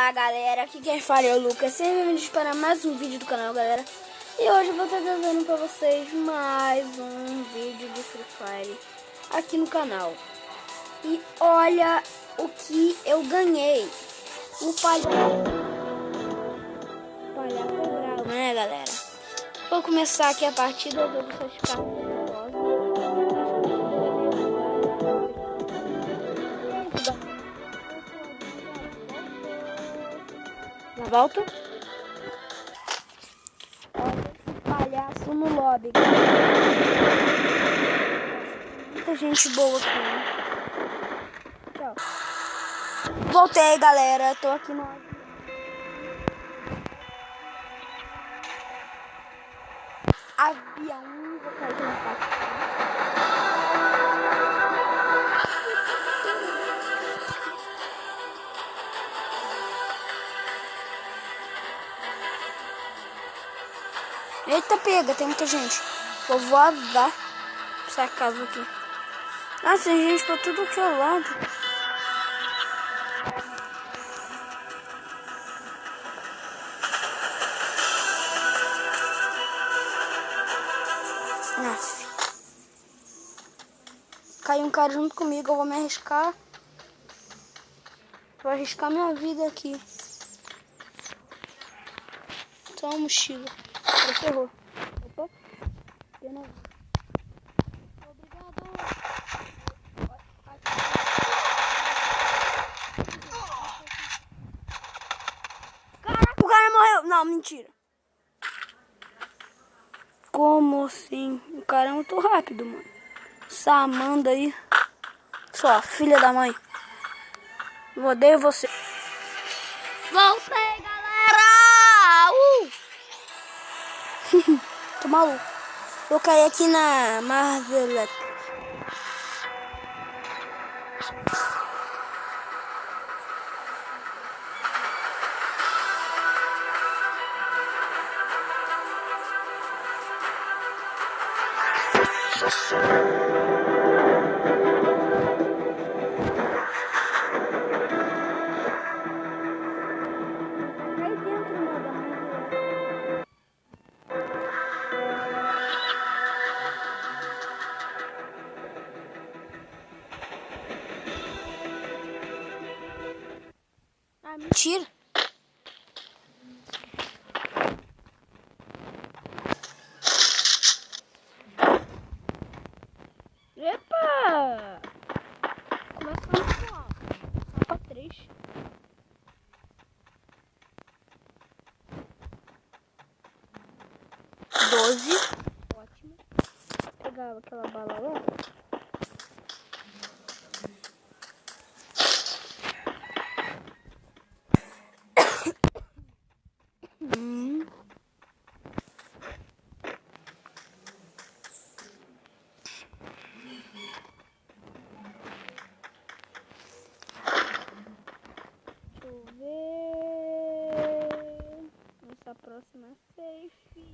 Olá galera, aqui quem fala é o Lucas, sejam bem-vindos para mais um vídeo do canal, galera. E hoje eu vou estar trazendo para vocês mais um vídeo de Free Fire aqui no canal. E olha o que eu ganhei. O palhaço bravo, né galera? Vou começar aqui a partida, eu vou deixar as cartas. Já volto. Olha esse palhaço no lobby. Muita gente boa aqui, né? Tchau. Voltei, galera. Tô aqui no avião. Vou cair na parte. Eita, pega, tem muita gente. Vou voar essa casa aqui. Ah, tem gente pra tudo que é lado. Nossa. Caiu um cara junto comigo, eu vou me arriscar. Vou arriscar minha vida aqui. Só uma mochila. Agora ferrou. Opa. Obrigado. Caraca, o cara morreu. Não, mentira. Como assim? O cara é muito rápido, mano. Essa Amanda aí. Sua filha da mãe. Eu odeio você. Voltei, galera! Tô maluco. Vou cair aqui na Marvel. Ah, mentira. Epa! Começamos com mapa 3. Ótimo. Vou pegar aquela bala lá. Deixa eu ver. Essa próxima é safe.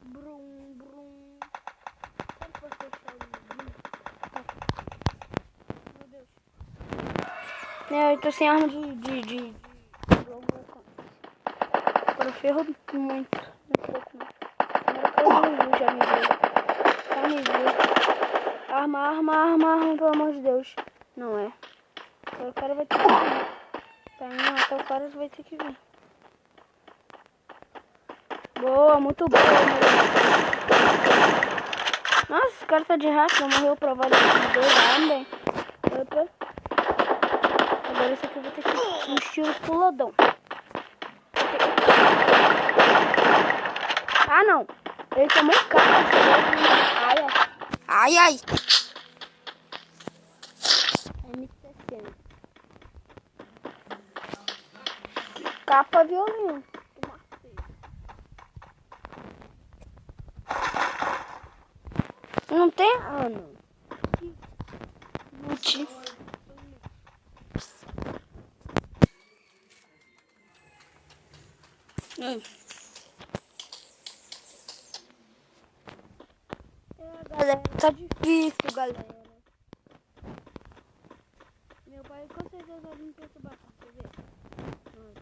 Brum, brum. Será que você fechar o vídeo? Meu Deus. Eu tô sem arma de agora ferrou muito. Não é pouco não. Agora já me viu. Já me viu. Arma, pelo amor de Deus. Não é. Agora o cara vai ter que vir. Tá indo, até o cara vai ter que vir. Boa, muito boa. Nossa, esse cara tá de hack, morreu provavelmente 2 também. Opa. Agora esse aqui eu vou ter que ir no estilo puladão. Ah, não. Ele tomou um cara. Ai. M60. Capa violenta. Não tem? Ah, não. Lute. Galera, tá difícil, galera. Meu pai com certeza vai me perturbar, quer ver?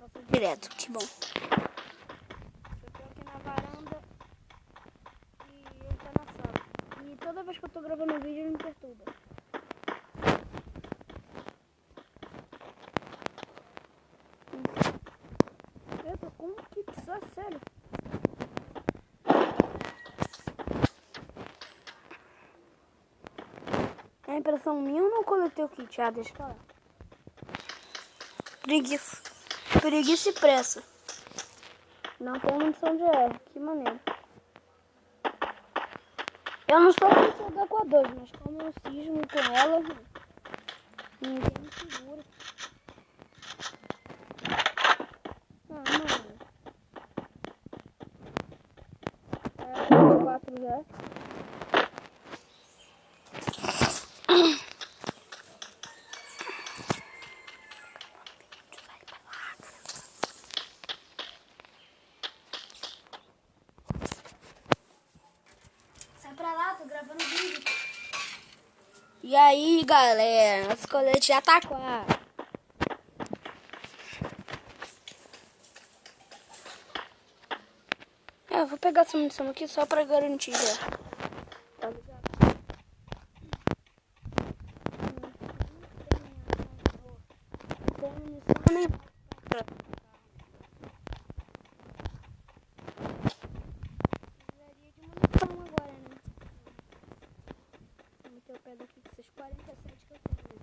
Passou direto, que bom. Eu tô aqui na varanda e ele tá na sala. E toda vez que eu tô gravando um vídeo ele me perturba. Eu tô com um kit só, sério. É impressão minha ou não coletei o kit? Ah, deixa pra lá. Preguiça. Preguiça e pressa. Não tem munição de R, que maneiro. Eu não sou muito com a 2, mas como eu cismo com ela, ninguém me segura. Ah, mano. É 4 já. Sai pra lá, tô gravando vídeo. E aí, galera, nosso colete já tá quase. Eu vou pegar essa munição aqui só pra garantir já. Tá ligado? Não tem munição nem. Precisaria de munição agora, né? Vou meter o pé daqui com esses 47 que eu tenho.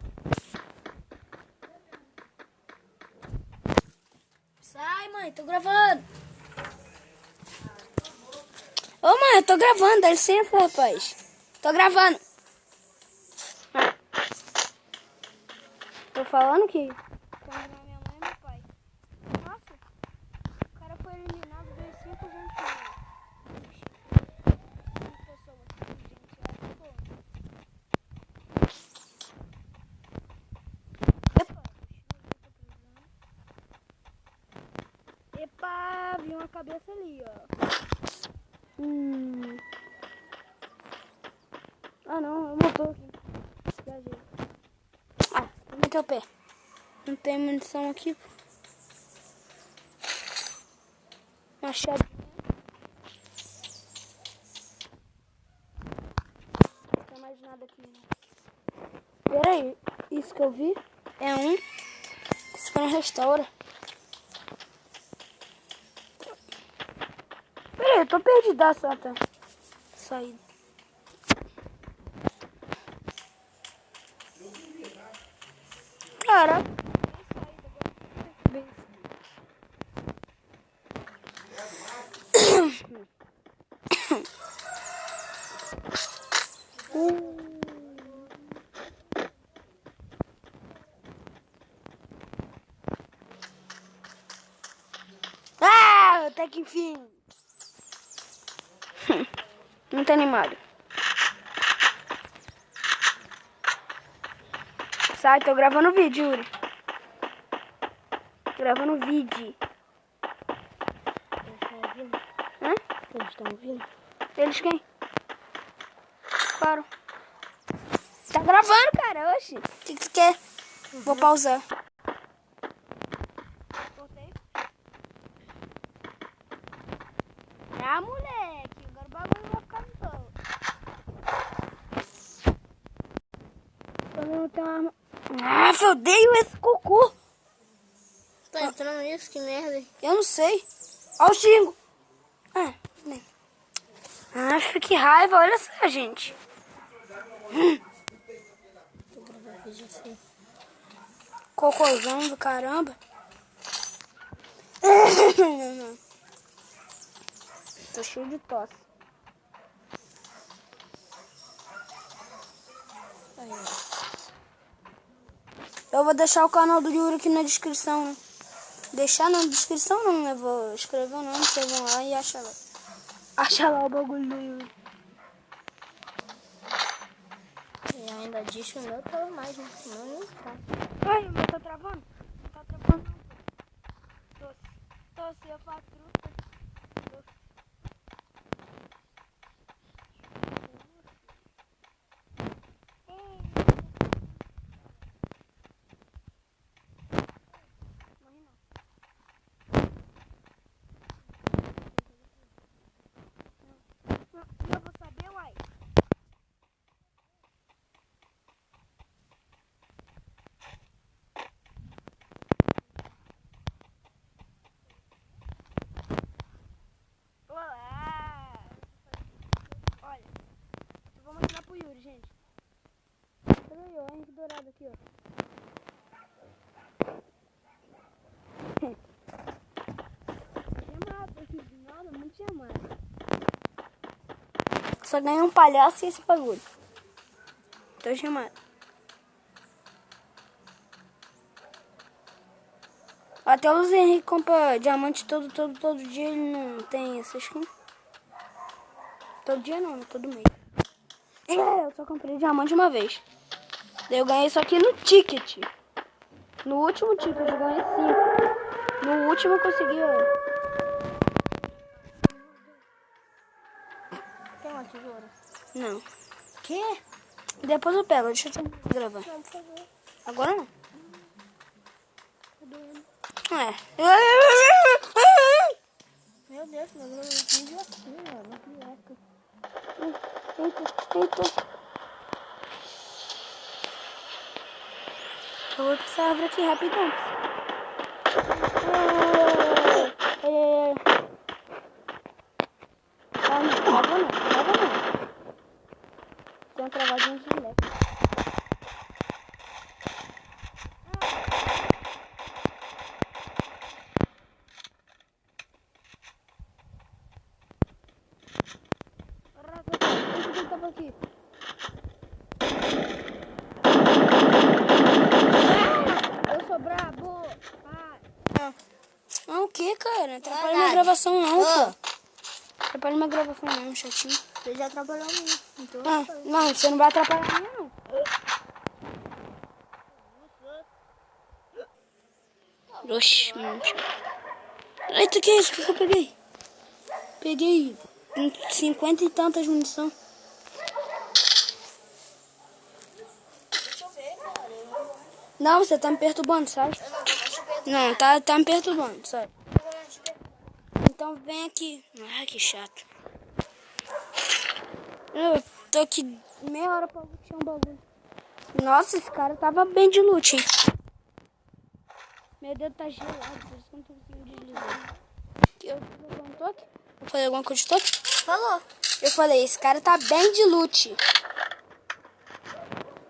Sai, mãe, tô gravando. Ô, mãe, eu tô gravando, dá licença, rapaz. Tô gravando. Ah. Tô falando que... Quando minha mãe e meu pai. Nossa, o cara foi eliminado dos 5 juntos. 5 pessoas, gente. Epa, epa, vi uma cabeça ali, ó. Ah, não, é o motor aqui. Viajei. Ah, vou meter o pé. Não tem munição aqui. Machado. Não tem mais nada aqui. Pera aí, isso que eu vi é um. Esse cara restaura. Pera aí, eu tô perdidaço até. Saída. Caraca. Ah, até que enfim. Muito animado. Sai, tô gravando vídeo, Yuri. Gravando vídeo. Eles estão ouvindo? Hã? Eles estão ouvindo? Eles quem? Claro. Tá gravando, cara. Oxi. O que tu quer? Vou pausar. Voltei. Ah, moleque. Agora o bagulho vai ficar todo. Eu tenho uma arma. Ah, eu odeio esse cocô. Tá entrando isso? Que merda. Eu não sei. Ó o xingo. Ah, nem. Ah, que raiva. Olha só, gente. Vou gravar vídeo assim. Cocôzão do caramba. Tô cheio de tosse. Aí, ó. Eu vou deixar o canal do Yuri aqui na descrição, né? Deixar na descrição não, né? Vou escrever o nome, vocês vão lá e acham lá. Acha lá o bagulho do Yuri. E ainda diz que o meu tá mais, né? Senão não tá. Ai, o meu tá travando? Não tá travando não. Tosse, eu faço truta. aqui, ó. Chamado aqui, nada, muito chamado. Só ganhei um palhaço e esse bagulho. Tô chamado. Até o Luiz Henrique compra diamante todo dia, ele não tem essas coisas. Todo dia não, todo mês. Eu só comprei diamante uma vez. Daí eu ganhei isso aqui no ticket. No último ticket eu ganhei 5. No último eu consegui. Tem uma tesoura? Não. Que? Depois eu pego, deixa eu gravar. Não, por favor. Agora não. É. Meu Deus, meu Deus, vídeo assim, mano. Que eco. Eita. Eu vou pra essa árvore aqui rapidão. Ah, não, trava não. Tem uma travadinha de leque. Aqui. Eu sou brabo. Não, o que, cara? Atrapalha minha gravação não, pô. Atrapalha minha gravação não, chatinho. Você já atrapalhou muito. Então Não, você não vai atrapalhar a minha, não. Oxi, mano. Eita, que é isso? O que eu peguei? Peguei 50 e tantas munição. Não, você tá me perturbando, sabe? Não, tá me perturbando, sabe? Então vem aqui. Ai, que chato. Eu tô aqui meia hora pra lutar um bagulho. Nossa, esse cara tava bem de loot, hein? Meu dedo tá gelado, por isso que eu não tô conseguindo deslizar. Eu falei alguma coisa de toque? falou. Eu falei, esse cara tá bem de loot.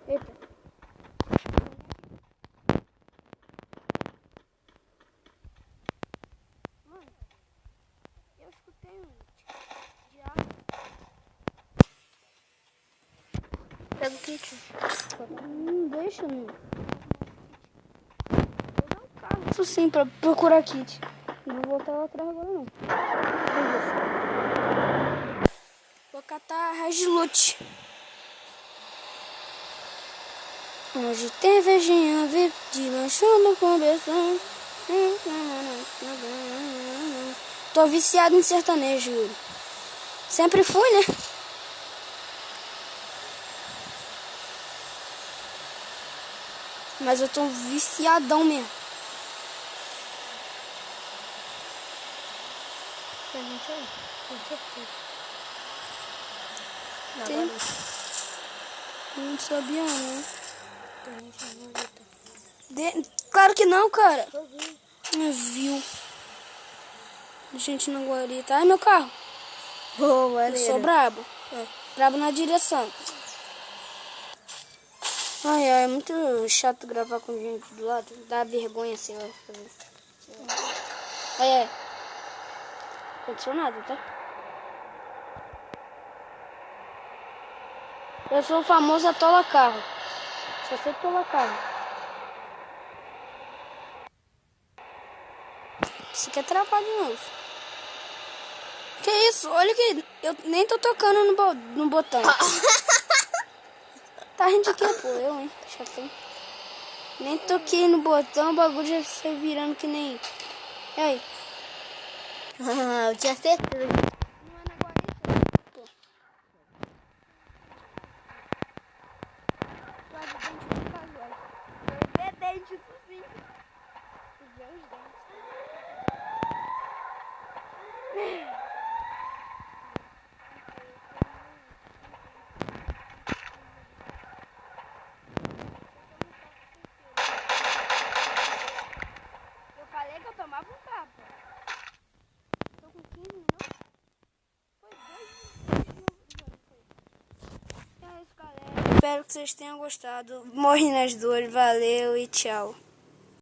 Eita. Mano, eu escutei um diabo. Pega o kit. Deixa, não. Vou dar um carro. Isso sim, pra procurar kit. Não vou voltar lá atrás agora, não. Vou catar a Regiloot. Hoje tem vejinha verde, lanchando com beção. Tô viciado em sertanejo, Yuri. Sempre fui, né? Mas eu tô viciadão mesmo. Tem gente aí? Com certeza. Tem. Não sabia, não. Tem gente aí, não grita. Claro que não, cara. Eu vi. Não viu. Gente na guarita. Ai, meu carro. Eu sou brabo. Brabo na direção. Ai, é muito chato gravar com gente do lado. Dá vergonha, sei lá. Ai. Aconteceu nada, tá? Eu sou o famoso atola carro. Só sei atola carro. Você quer travar de novo. Que isso? Olha que eu nem tô tocando no botão. Tá rindo de quê, pô? Eu, hein? Chatão. Nem toquei no botão, o bagulho já sai virando que nem... E aí? Eu tinha certeza. Não é na guarita, pô. Quase dente do casual. Vai ver dente, isso sim. Ver os dentes. Eu falei que eu tomava um capa. Tô com 15 minutos. Foi 2 minutos. É isso, galera. Espero que vocês tenham gostado. Morri nas duas, valeu e tchau.